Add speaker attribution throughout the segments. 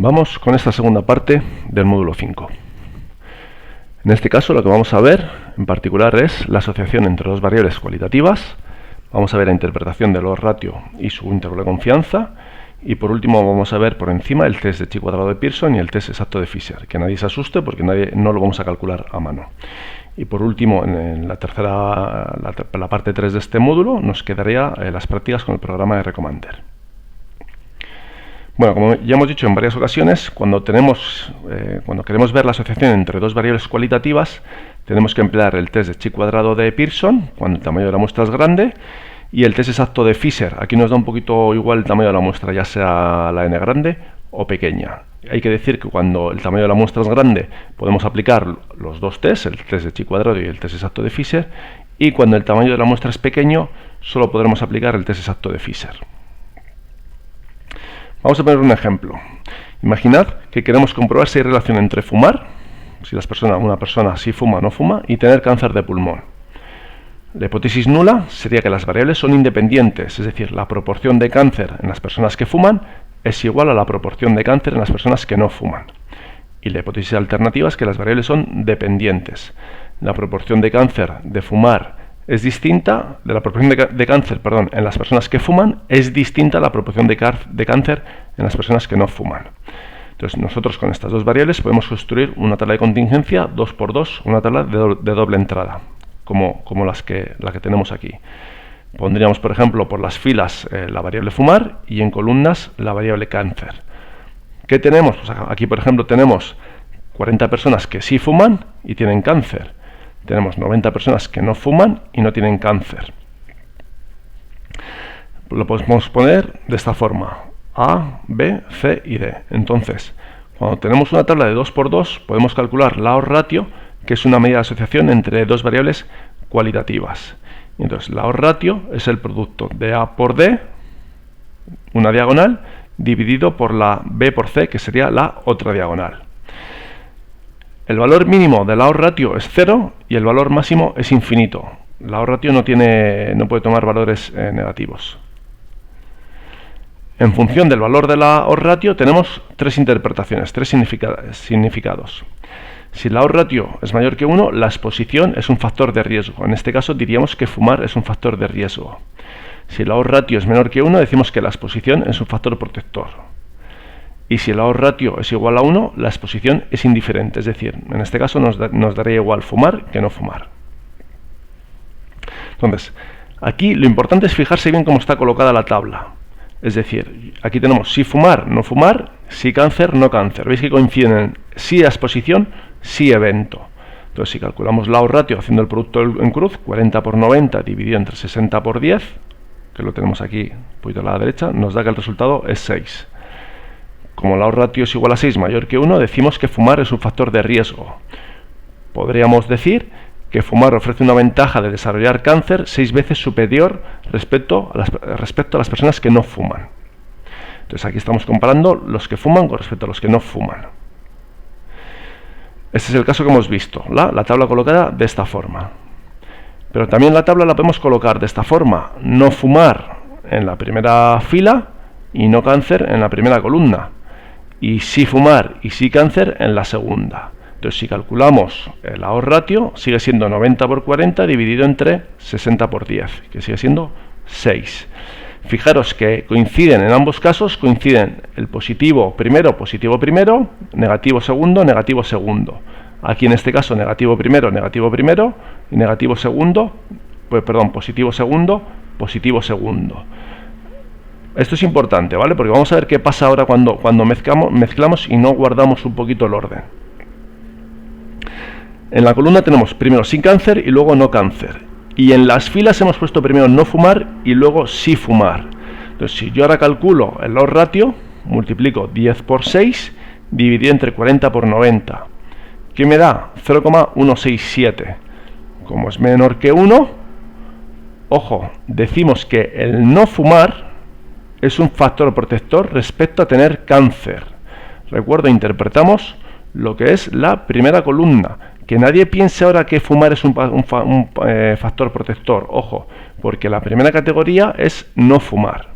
Speaker 1: Vamos con esta segunda parte del módulo 5. En este caso lo que vamos a ver en particular es la asociación entre dos variables cualitativas. Vamos a ver la interpretación del odds ratio y su intervalo de confianza. Y por último vamos a ver por encima el test de chi cuadrado de Pearson y el test exacto de Fisher. Que nadie se asuste porque no lo vamos a calcular a mano. Y por último, en la parte 3 de este módulo, nos quedaría las prácticas con el programa de Recommender. Bueno, como ya hemos dicho en varias ocasiones, cuando queremos ver la asociación entre dos variables cualitativas, tenemos que emplear el test de chi cuadrado de Pearson, cuando el tamaño de la muestra es grande, y el test exacto de Fisher. Aquí nos da un poquito igual el tamaño de la muestra, ya sea la n grande o pequeña. Hay que decir que cuando el tamaño de la muestra es grande, podemos aplicar los dos tests, el test de chi cuadrado y el test exacto de Fisher, y cuando el tamaño de la muestra es pequeño, solo podremos aplicar el test exacto de Fisher. Vamos a poner un ejemplo. Imaginad que queremos comprobar si hay relación entre fumar, si una persona sí fuma o no fuma, y tener cáncer de pulmón. La hipótesis nula sería que las variables son independientes, es decir, la proporción de cáncer en las personas que fuman es igual a la proporción de cáncer en las personas que no fuman. Y la hipótesis alternativa es que las variables son dependientes. La proporción de cáncer de fumar es distinta, de la proporción de cáncer, en las personas que fuman es distinta a la proporción de cáncer en las personas que no fuman. Entonces nosotros con estas dos variables podemos construir una tabla de contingencia 2×2, una tabla de doble entrada, como la que tenemos aquí. Pondríamos, por ejemplo, por las filas la variable fumar y en columnas la variable cáncer. ¿Qué tenemos? Pues aquí, por ejemplo, tenemos 40 personas que sí fuman y tienen cáncer. Tenemos 90 personas que no fuman y no tienen cáncer. Lo podemos poner de esta forma: A, B, C y D. Entonces, cuando tenemos una tabla de 2×2, podemos calcular la odds ratio, que es una medida de asociación entre dos variables cualitativas. Entonces, la odds ratio es el producto de A por D, una diagonal, dividido por la B por C, que sería la otra diagonal. El valor mínimo de la odds ratio es 0 y el valor máximo es infinito. La odds ratio no puede tomar valores negativos. En función del valor de la odds ratio tenemos tres interpretaciones, tres significados. Si la odds ratio es mayor que 1, la exposición es un factor de riesgo. En este caso diríamos que fumar es un factor de riesgo. Si la odds ratio es menor que 1, decimos que la exposición es un factor protector. Y si la odds ratio es igual a 1, la exposición es indiferente. Es decir, en este caso nos daría igual fumar que no fumar. Entonces, aquí lo importante es fijarse bien cómo está colocada la tabla. Es decir, aquí tenemos sí fumar, no fumar, sí cáncer, no cáncer. ¿Veis que coinciden sí exposición, sí evento? Entonces, si calculamos la odds ratio haciendo el producto en cruz, 40 por 90 dividido entre 60 por 10, que lo tenemos aquí un poquito a la derecha, nos da que el resultado es 6. Como la odds ratio es igual a 6 mayor que 1, decimos que fumar es un factor de riesgo. Podríamos decir que fumar ofrece una ventaja de desarrollar cáncer 6 veces superior respecto a las personas que no fuman. Entonces aquí estamos comparando los que fuman con respecto a los que no fuman. Este es el caso que hemos visto, la tabla colocada de esta forma. Pero también la tabla la podemos colocar de esta forma: no fumar en la primera fila y no cáncer en la primera columna. Y sí fumar y sí cáncer en la segunda. Entonces, si calculamos la odds ratio, sigue siendo 90 por 40 dividido entre 60 por 10, que sigue siendo 6. Fijaros que coinciden en ambos casos, coinciden el positivo primero, negativo segundo, negativo segundo. Aquí en este caso negativo primero, y negativo segundo, positivo segundo, positivo segundo. Esto es importante, ¿vale? Porque vamos a ver qué pasa ahora cuando mezclamos y no guardamos un poquito el orden. En la columna tenemos primero sin cáncer y luego no cáncer. Y en las filas hemos puesto primero no fumar y luego sí fumar. Entonces, si yo ahora calculo el odds ratio, multiplico 10 por 6, dividido entre 40 por 90. ¿Qué me da? 0,167. Como es menor que 1, ojo, decimos que el no fumar es un factor protector respecto a tener cáncer. Recuerdo, interpretamos lo que es la primera columna. Que nadie piense ahora que fumar es un factor protector. Ojo, porque la primera categoría es no fumar.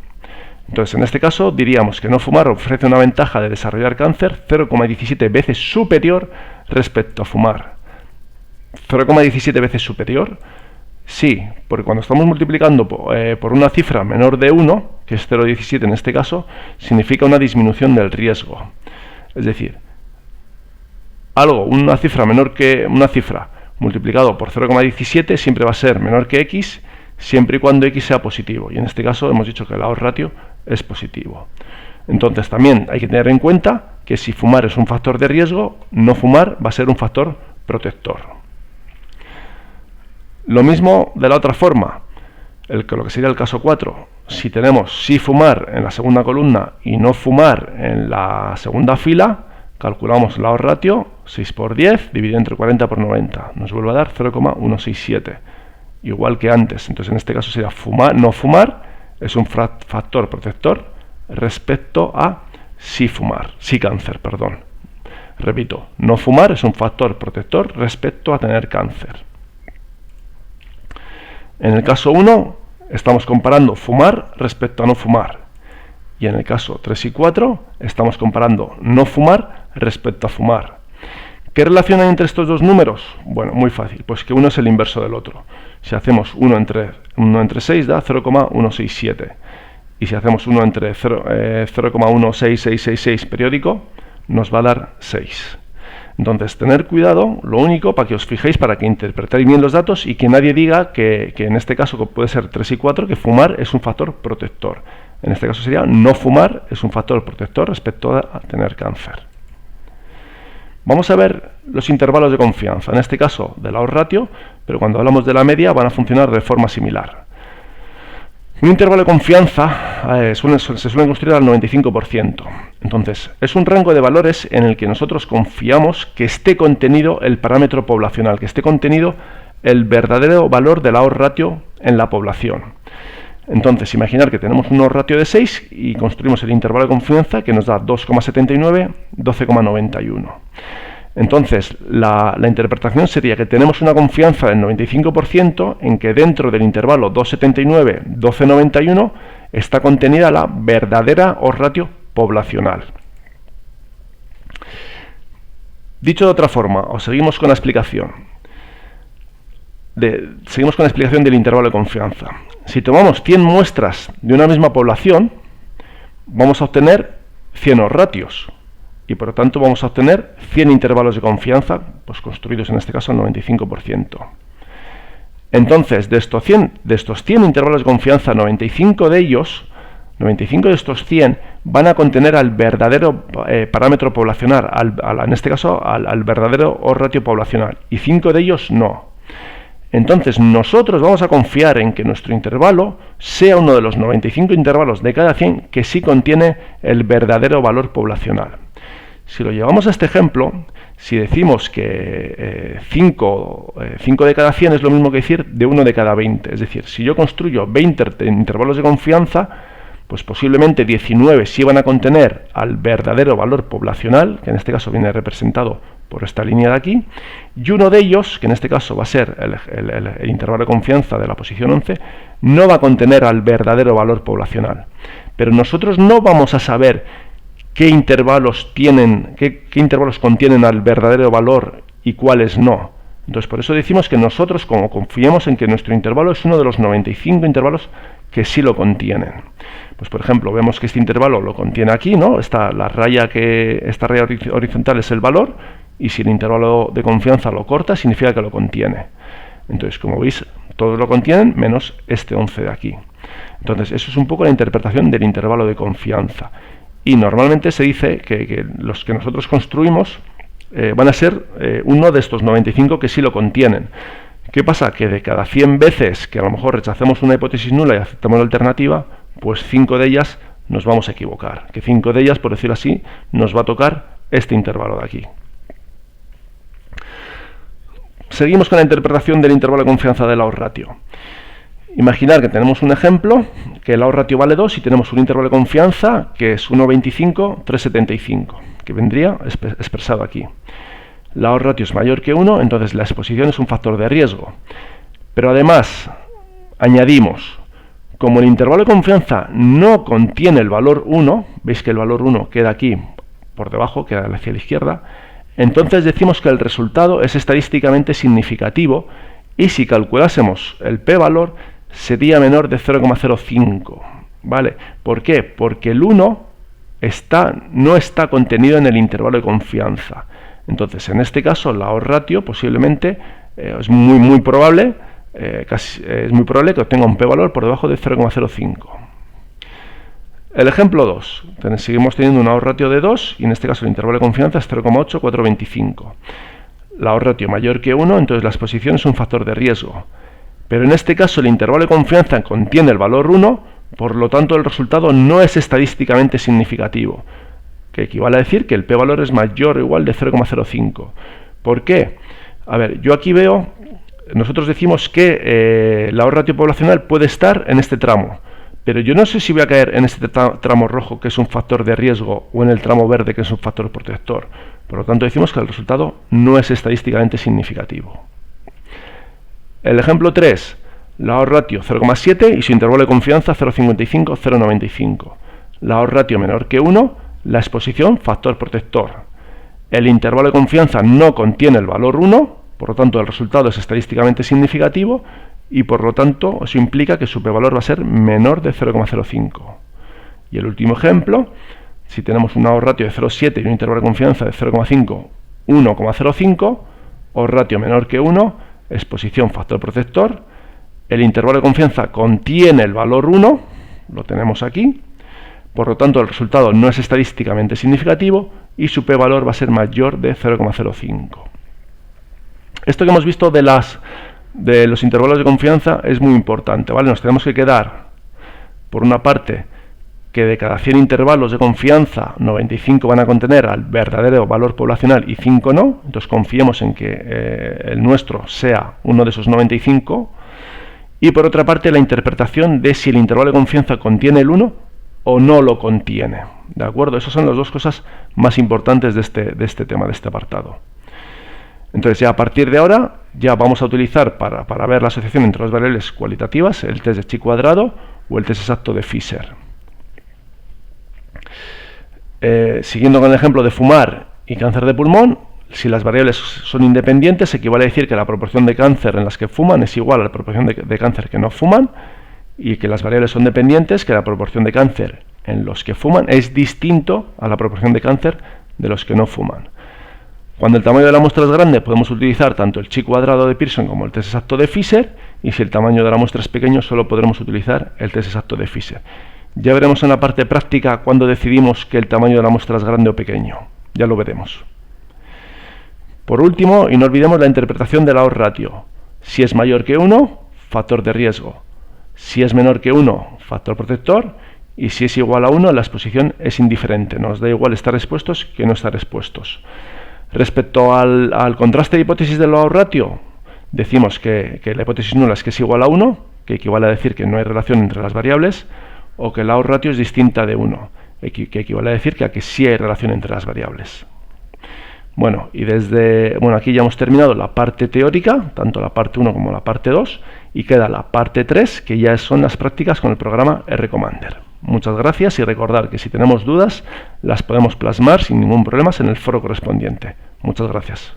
Speaker 1: Entonces, en este caso, diríamos que no fumar ofrece una ventaja de desarrollar cáncer 0,17 veces superior respecto a fumar. 0,17 veces superior, sí, porque cuando estamos multiplicando por una cifra menor de 1, que es 0,17 en este caso, significa una disminución del riesgo. Es decir, una cifra menor que una cifra multiplicado por 0,17 siempre va a ser menor que x, siempre y cuando x sea positivo. Y en este caso hemos dicho que el odds ratio es positivo. Entonces también hay que tener en cuenta que si fumar es un factor de riesgo, no fumar va a ser un factor protector. Lo mismo de la otra forma, lo que sería el caso 4. Si tenemos sí fumar en la segunda columna y no fumar en la segunda fila, calculamos el odds ratio, 6 por 10, dividido entre 40 por 90. Nos vuelve a dar 0,167. Igual que antes. Entonces en este caso sería no fumar, es un factor protector respecto a sí cáncer, perdón. Repito, no fumar es un factor protector respecto a tener cáncer. En el caso 1 estamos comparando fumar respecto a no fumar. Y en el caso 3 y 4 estamos comparando no fumar respecto a fumar. ¿Qué relación hay entre estos dos números? Bueno, muy fácil, pues que uno es el inverso del otro. Si hacemos 1 entre 6 da 0,167. Y si hacemos 1 entre 0,16666 periódico, nos va a dar 6. Entonces, tener cuidado, lo único, para que os fijéis, para que interpretéis bien los datos y que nadie diga que en este caso, que puede ser 3 y 4, que fumar es un factor protector. En este caso sería no fumar es un factor protector respecto a tener cáncer. Vamos a ver los intervalos de confianza, en este caso del odds ratio, pero cuando hablamos de la media van a funcionar de forma similar. Un intervalo de confianza se suele construir al 95%. Entonces, es un rango de valores en el que nosotros confiamos que esté contenido el parámetro poblacional, que esté contenido el verdadero valor del odds ratio en la población. Entonces, imaginar que tenemos un odds ratio de 6 y construimos el intervalo de confianza que nos da 2,79, 12,91. Entonces, la interpretación sería que tenemos una confianza del 95% en que dentro del intervalo 2,79, 12,91 está contenida la verdadera odds ratio poblacional. Dicho de otra forma, os seguimos con la explicación. Seguimos con la explicación del intervalo de confianza. Si tomamos 100 muestras de una misma población, vamos a obtener 100 odds ratios y por lo tanto vamos a obtener 100 intervalos de confianza, pues construidos en este caso al 95%. Entonces, de estos 100 intervalos de confianza, 95 de estos 100 van a contener al verdadero parámetro poblacional, en este caso al verdadero odds ratio poblacional, y 5 de ellos no. Entonces nosotros vamos a confiar en que nuestro intervalo sea uno de los 95 intervalos de cada 100 que sí contiene el verdadero valor poblacional. Si lo llevamos a este ejemplo, si decimos que 5 de cada 100 es lo mismo que decir de 1 de cada 20. Es decir, si yo construyo 20 intervalos de confianza, pues posiblemente 19 sí van a contener al verdadero valor poblacional, que en este caso viene representado por esta línea de aquí, y uno de ellos, que en este caso va a ser el intervalo de confianza de la posición 11, no va a contener al verdadero valor poblacional. Pero nosotros no vamos a saber qué intervalos contienen al verdadero valor y cuáles no. Entonces, por eso decimos que nosotros, como confiamos en que nuestro intervalo es uno de los 95 intervalos que sí lo contienen. Pues, por ejemplo, vemos que este intervalo lo contiene aquí, ¿no? Esta raya horizontal es el valor, y si el intervalo de confianza lo corta, significa que lo contiene. Entonces, como veis, todos lo contienen, menos este 11 de aquí. Entonces, eso es un poco la interpretación del intervalo de confianza. Y normalmente se dice que los que nosotros construimos van a ser uno de estos 95 que sí lo contienen. ¿Qué pasa? Que de cada 100 veces que a lo mejor rechacemos una hipótesis nula y aceptamos la alternativa, pues 5 de ellas nos vamos a equivocar. Que 5 de ellas, por decirlo así, nos va a tocar este intervalo de aquí. Seguimos con la interpretación del intervalo de confianza del odds ratio. Imaginar que tenemos un ejemplo, que el odds ratio vale 2 y tenemos un intervalo de confianza que es 1,25, 3,75, que vendría expresado aquí. La odds ratio es mayor que 1, entonces la exposición es un factor de riesgo. Pero además, añadimos, Como el intervalo de confianza no contiene el valor 1, veis que el valor 1 queda aquí por debajo, queda hacia la izquierda, entonces decimos que el resultado es estadísticamente significativo y si calculásemos el p-valor sería menor de 0,05. ¿Vale? ¿Por qué? Porque el 1 no está contenido en el intervalo de confianza. Entonces, en este caso, la odds ratio posiblemente es muy probable, es muy probable que obtenga un p-valor por debajo de 0,05. El ejemplo 2. Seguimos teniendo una odds ratio de 2 y en este caso el intervalo de confianza es 0,8425. La odds ratio mayor que 1, entonces la exposición es un factor de riesgo. Pero en este caso el intervalo de confianza contiene el valor 1, por lo tanto el resultado no es estadísticamente significativo, que equivale a decir que el p-valor es mayor o igual de 0,05. ¿Por qué? A ver, yo aquí veo, nosotros decimos que la odds ratio poblacional puede estar en este tramo, pero yo no sé si voy a caer en este tramo rojo, que es un factor de riesgo, o en el tramo verde, que es un factor protector. Por lo tanto, decimos que el resultado no es estadísticamente significativo. El ejemplo 3, la odds ratio 0,7 y su intervalo de confianza 0,55-0,95. La odds ratio menor que 1, la exposición factor protector. El intervalo de confianza no contiene el valor 1, por lo tanto el resultado es estadísticamente significativo y por lo tanto eso implica que su p-valor va a ser menor de 0,05. Y el último ejemplo, si tenemos una odds ratio de 0,7 y un intervalo de confianza de 0,5, 1,05, odds ratio menor que 1, exposición factor protector, el intervalo de confianza contiene el valor 1, lo tenemos aquí, por lo tanto el resultado no es estadísticamente significativo y su p-valor va a ser mayor de 0,05. Esto que hemos visto de los intervalos de confianza es muy importante, ¿vale? Nos tenemos que quedar, por una parte, que de cada 100 intervalos de confianza, 95 van a contener al verdadero valor poblacional y 5 no, entonces confiemos en que el nuestro sea uno de esos 95, y por otra parte la interpretación de si el intervalo de confianza contiene el 1 o no lo contiene, ¿de acuerdo? Esas son las dos cosas más importantes de este tema, de este apartado. Entonces ya a partir de ahora ya vamos a utilizar para ver la asociación entre las variables cualitativas el test de chi cuadrado o el test exacto de Fisher. Siguiendo con el ejemplo de fumar y cáncer de pulmón, si las variables son independientes equivale a decir que la proporción de cáncer en las que fuman es igual a la proporción de cáncer que no fuman, y que las variables son dependientes, que la proporción de cáncer en los que fuman es distinto a la proporción de cáncer de los que no fuman. Cuando el tamaño de la muestra es grande podemos utilizar tanto el chi cuadrado de Pearson como el test exacto de Fisher, y si el tamaño de la muestra es pequeño solo podremos utilizar el test exacto de Fisher. Ya veremos en la parte práctica cuando decidimos que el tamaño de la muestra es grande o pequeño, ya lo veremos. Por último, y no olvidemos la interpretación de la odds ratio. Si es mayor que 1, factor de riesgo. Si es menor que 1, factor protector. Y si es igual a 1, la exposición es indiferente. Nos da igual estar expuestos que no estar expuestos. Respecto al contraste de hipótesis de la odds ratio, decimos que la hipótesis nula es que es igual a 1, que equivale a decir que no hay relación entre las variables, o que la odds ratio es distinta de 1, que equivale a decir que aquí sí hay relación entre las variables. Bueno, y aquí ya hemos terminado la parte teórica, tanto la parte 1 como la parte 2, y queda la parte 3, que ya son las prácticas con el programa RCommander. Muchas gracias y recordad que si tenemos dudas las podemos plasmar sin ningún problema en el foro correspondiente. Muchas gracias.